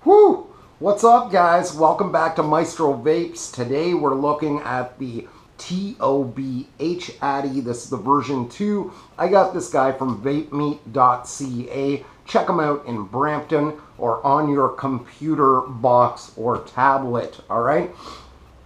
Whoo! What's up, guys? Welcome back to Maestro Vapes. Today we're looking at the TOBH Atty. This is the version 2. I got this guy from VAPEMEET.CA. Check him out in Brampton or on your computer box or tablet, alright?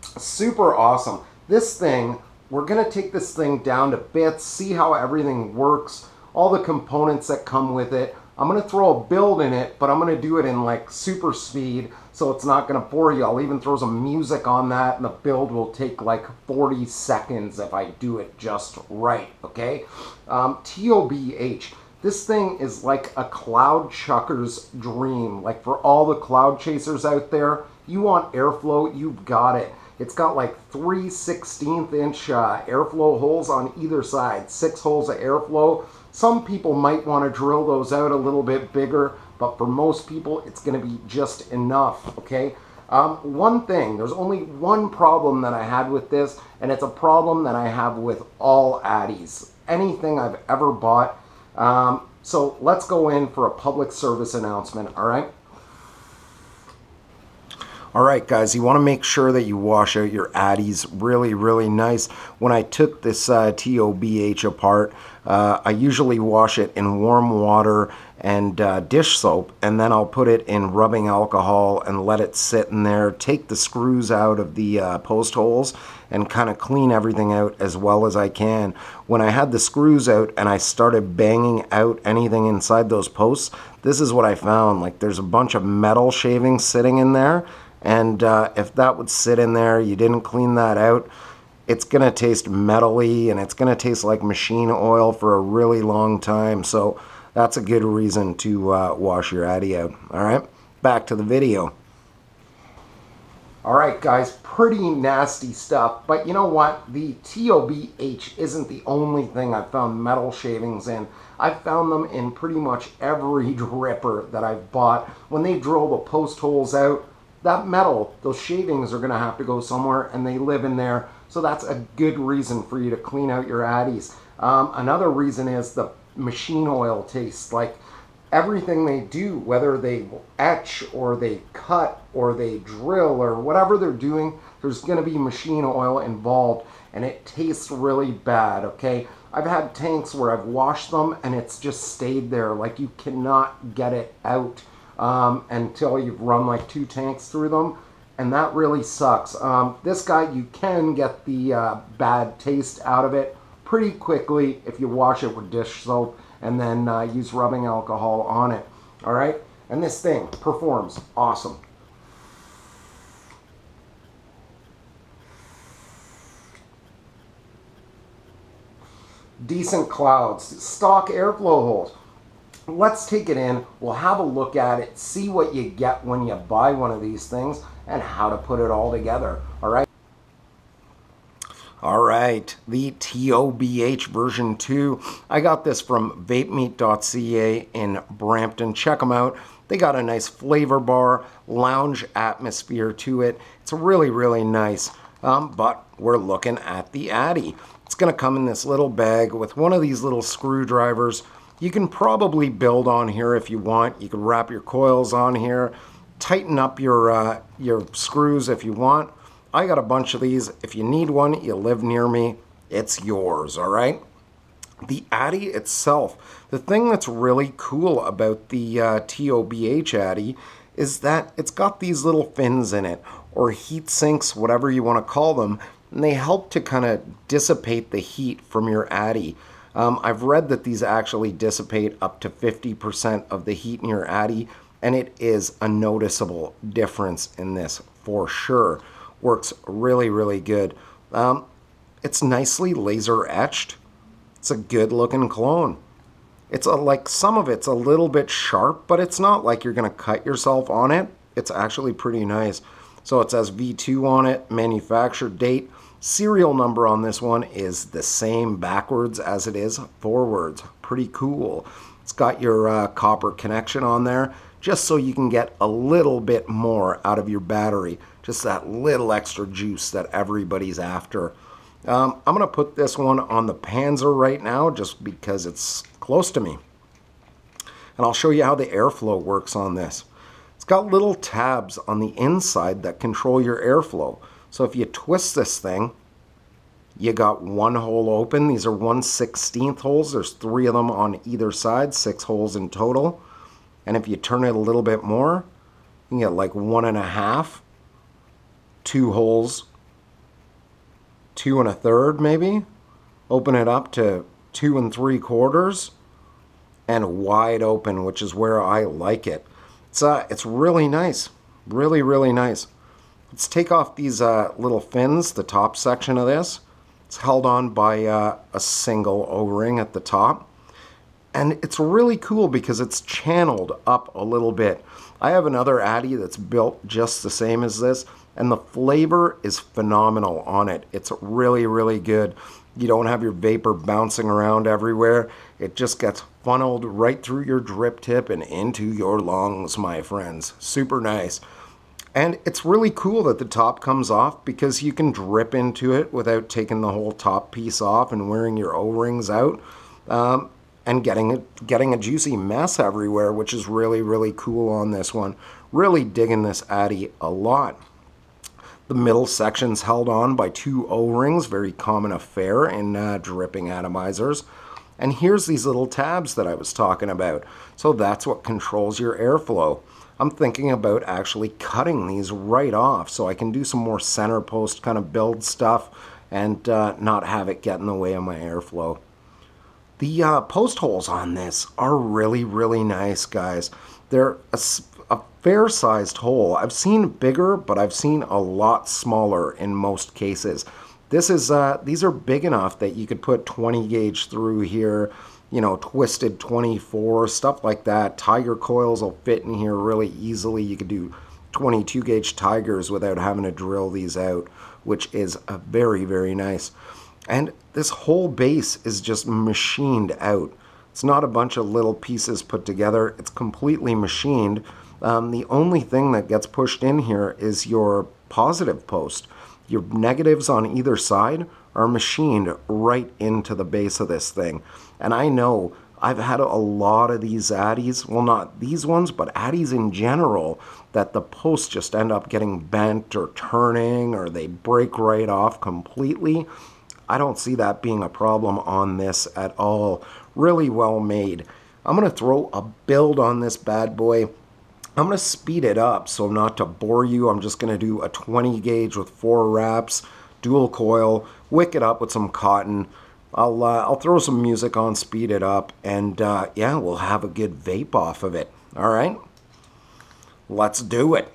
Super awesome. This thing, we're going to take this thing down to bits, see how everything works, all the components that come with it. I'm going to throw a build in it, but I'm going to do it in like super speed, so it's not going to bore you. I'll even throw some music on that, and the build will take like 40 seconds if I do it just right, okay? TOBH. This thing is like a cloud chucker's dream. Like for all the cloud chasers out there, you want airflow, you've got it. It's got like 3/16 inch airflow holes on either side, 6 holes of airflow. Some people might want to drill those out a little bit bigger, but for most people, it's going to be just enough, okay? One thing, there's only one problem that I had with this, and it's a problem that I have with all Addies, anything I've ever bought. So let's go in for a public service announcement, all right? Alright guys, you want to make sure that you wash out your Addies really nice. When I took this TOBH apart, I usually wash it in warm water and dish soap, and then I'll put it in rubbing alcohol and let it sit in there, take the screws out of the post holes and kind of clean everything out as well as I can. When I had the screws out and I started banging out anything inside those posts, this is what I found. Like there's a bunch of metal shavings sitting in there. And if that would sit in there, you didn't clean that out, it's going to taste metally and it's going to taste like machine oil for a really long time. So that's a good reason to wash your Addy out. All right, back to the video. All right, guys, pretty nasty stuff. But you know what? The TOBH isn't the only thing I've found metal shavings in. I've found them in pretty much every dripper that I've bought. When they drill the post holes out, that metal, those shavings are going to have to go somewhere, and they live in there. So that's a good reason for you to clean out your Addies. Another reason is the machine oil taste. Like everything they do, whether they etch or they cut or they drill or whatever they're doing, there's going to be machine oil involved, and it tastes really bad, okay? I've had tanks where I've washed them and it's just stayed there. Like you cannot get it out until you've run like 2 tanks through them, and that really sucks. This guy, you can get the bad taste out of it pretty quickly if you wash it with dish soap and then use rubbing alcohol on it. All right, and this thing performs awesome. Decent clouds, stock airflow holes. Let's take it in, we'll have a look at it, see what you get when you buy one of these things, and how to put it all together, alright? Alright, the TOBH version 2. I got this from VAPEMEET.CA in Brampton. Check them out. They got a nice flavor bar, lounge atmosphere to it. It's really nice, but we're looking at the Addy. It's going to come in this little bag with one of these little screwdrivers. You can probably build on here if you want. You can wrap your coils on here, tighten up your screws if you want. I got a bunch of these. If you need one, you live near me, it's yours, all right? The Addy itself, the thing that's really cool about the TOBH Addy is that it's got these little fins in it, or heat sinks, whatever you want to call them, and they help to kind of dissipate the heat from your Addy. I've read that these actually dissipate up to 50% of the heat in your Addy, and it is a noticeable difference in this for sure. Works really good. It's nicely laser etched. It's a good looking clone. It's like some of it's a little bit sharp, but it's not like you're going to cut yourself on it. It's actually pretty nice. So it says V2 on it, manufacture date. Serial number on this one is the same backwards as it is forwards. Pretty cool. It's got your copper connection on there just so you can get a little bit more out of your battery. Just that little extra juice that everybody's after. I'm going to put this one on the Panzer right now just because it's close to me. And I'll show you how the airflow works on this. got little tabs on the inside that control your airflow. So if you twist this thing, you got one hole open. These are 1/16 holes. There's 3 of them on either side, 6 holes in total. And if you turn it a little bit more, you can get like 1.5, 2 holes, 2 1/3 maybe. Open it up to 2 3/4 and wide open, which is where I like it. It's really nice, really, really nice. Let's take off these little fins, the top section of this. It's held on by a single O-ring at the top. And it's really cool because it's channeled up a little bit. I have another Atty that's built just the same as this, and the flavor is phenomenal on it. It's really, really good. You don't have your vapor bouncing around everywhere. It just gets funneled right through your drip tip and into your lungs, my friends. Super nice. And it's really cool that the top comes off because you can drip into it without taking the whole top piece off and wearing your O-rings out and getting a juicy mess everywhere, which is really, really cool on this one. Really digging this Atty a lot. The middle section's held on by 2 O-rings, very common affair in dripping atomizers. And here's these little tabs that I was talking about. So that's what controls your airflow. I'm thinking about actually cutting these right off so I can do some more center post kind of build stuff and not have it get in the way of my airflow. The post holes on this are really, really nice, guys. They're a fair-sized hole. I've seen bigger, but I've seen a lot smaller in most cases. These are big enough that you could put 20 gauge through here, you know, twisted 24, stuff like that. Tiger coils will fit in here really easily. You could do 22 gauge Tigers without having to drill these out, which is very, very nice. And this whole base is just machined out. It's not a bunch of little pieces put together. It's completely machined. The only thing that gets pushed in here is your positive post. Your negatives on either side are machined right into the base of this thing. And I know I've had a lot of these Attys, well, not these ones, but Attys in general, that the posts just end up getting bent or turning or they break right off completely. I don't see that being a problem on this at all. Really well made. I'm going to throw a build on this bad boy. I'm going to speed it up, so not to bore you, I'm just going to do a 20 gauge with 4 wraps, dual coil, wick it up with some cotton. I'll throw some music on, speed it up, and yeah, we'll have a good vape off of it. All right, let's do it.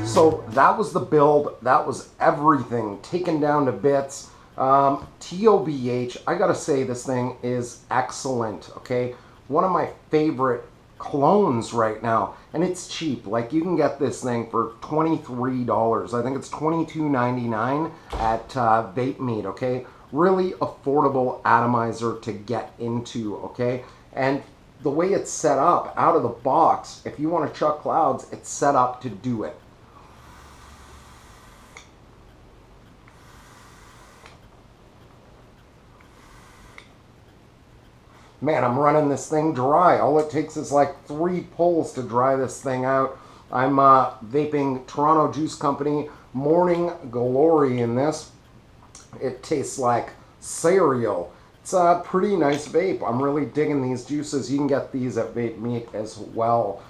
So that was the build. That was everything taken down to bits. TOBH, I gotta say this thing is excellent, okay? One of my favorite clones right now, and it's cheap. Like, you can get this thing for $23. I think it's $22.99 at VAPEMEET, okay? Really affordable atomizer to get into, okay? And the way it's set up out of the box, if you want to chuck clouds, it's set up to do it. Man, I'm running this thing dry. All it takes is like 3 pulls to dry this thing out. I'm vaping Toronto Juice Company Morning Glory in this. It tastes like cereal. It's a pretty nice vape. I'm really digging these juices. You can get these at Vape Meet as well.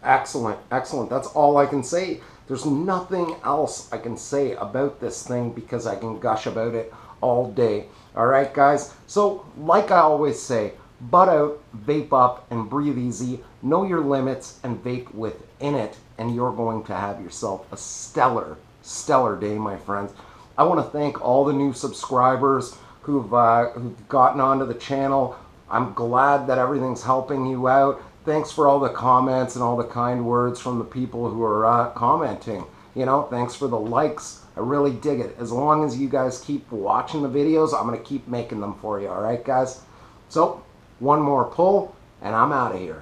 Excellent, excellent. That's all I can say. There's nothing else I can say about this thing because I can gush about it all day. All right, guys? So, like I always say, butt out, vape up, and breathe easy. Know your limits and vape within it, and you're going to have yourself a stellar, stellar day, my friends. I want to thank all the new subscribers who've gotten onto the channel. I'm glad that everything's helping you out. Thanks for all the comments and all the kind words from the people who are commenting. You know, thanks for the likes. I really dig it. As long as you guys keep watching the videos, I'm going to keep making them for you. All right, guys? So, one more pull, and I'm out of here.